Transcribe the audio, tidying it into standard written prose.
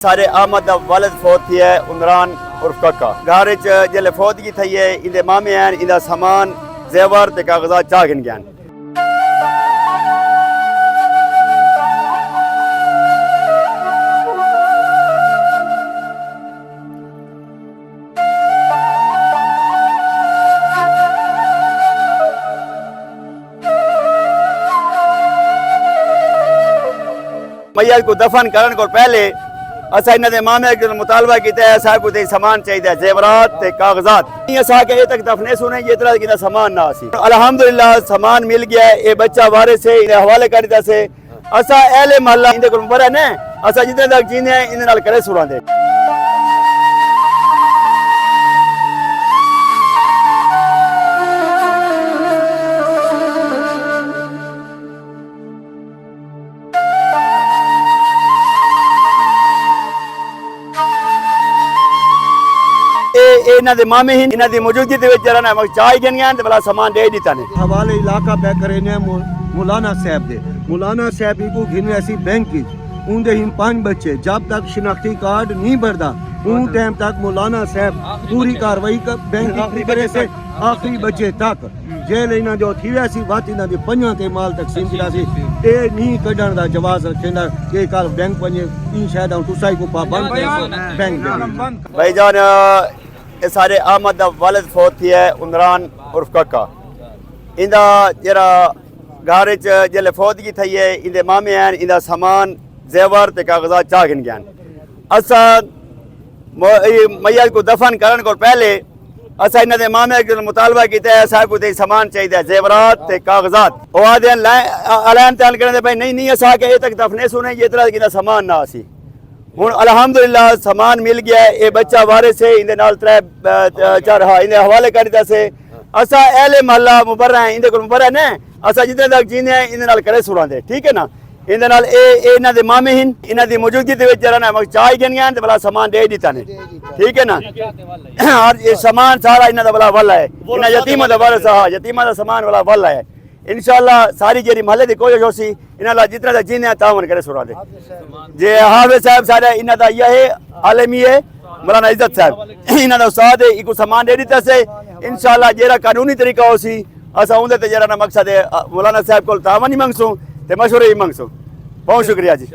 सारे अहमद दा वालिद फौत थी है उमरान उर्फ कक्का घर जिले फौतगी थी है इंदे मामे हैं इंदा सामान जेवर ते कागजात चाह गिन गया। मैयत को दफन करने को पहले असा इन्होंने मामे के मुतालबा किया है साहब को सामान चाहिए जेवरात ते कागजात असा के तक दफने सुने ये तरह की सामान ना सी अल्हम्दुलिल्लाह सामान मिल गया है। ये बच्चा वारिस से इन्हें हवाले कर दिया से असा अहले महल्ला इनके को बरा ने असा जितने तक जीने हैं इन नाल करे सुना दे। इन्हां दे मामे ही इन्हां दी मौजूदगी दे विच जरा ना चाय गिनियां ते भला सामान दे दिता ने हवाले इलाका पे करे ने मौलाना साहब दे मौलाना साहब को घिन ऐसी बैंक की उनके ही 5 बच्चे जब तक शिनाख्ती कार्ड नहीं भरदा उन टाइम तक मौलाना साहब पूरी कार्रवाई कर बैंक की करे से आखिरी बच्चे तक जेल इन्हां जो थी वैसी बात इन्हां दे पंजां ते माल तकसीम किया सी ए नहीं कढण दा जवाज रखेंदा के कल बैंक पंजे इन शायद तुसाई को पाबंद बैंक भाईजान ये सारे अहमद दा वालिद फौत थी है उमरान उर्फ कक्का इंदा जरा घर जिले फौतगी थी है इंदे मामे हैं इंदा सामान जेवर ते कागजात चाह गिन गया। असा मैयत को दफन करने को पहले असा इन्होंने मामे के मुतालबा किया है साहब को सामान चाहिए जेवरात ते कागजात वो आदे अलैन तैन करने भाई नहीं असा के तक दफने सुने ये तरह की सामान ना सी हुण अल्हम्दुलिल्लाह सामान मिल गया है। ये बच्चा वारिस से इंदे नाल 3-4 इन्हें हवाले कर दिया से असा अहले महल्ला मुबर्रा है इंदे को मुबर्रा ने असा जितने तक जीने हैं इन नाल करे सुना दे ठीक है ना। इंदे नाल इन्हां दे मामे हिन इन्हां दी मौजूदगी दे विच जरा ना चाय गिनियां ते भला सामान दे दिता ने ठीक है ना। और ये सामान सारा इन्हां दा भला वाला है इन्हां यतीमां दा वारिस यतीमां दा सामान वाला वाला है इंशाअल्लाह सारी जेरी महल्ले दी कोशिश होसी इन्हां ला जितना तक जीने तावन करे सुना दे जे हाफिज साहब सारे इन्हां दा ये आलमी है मौलाना इज्जत साहब इन्हां दा उस्ताद है इको सामान दे दिता से इंशाअल्लाह जेरा कानूनी तरीका होसी असा उंदे ते जरा ना मकसद है मौलाना साहब को तावन ही मंगसू ते मशवरे ही मंगसू। बहुत शुक्रिया जी।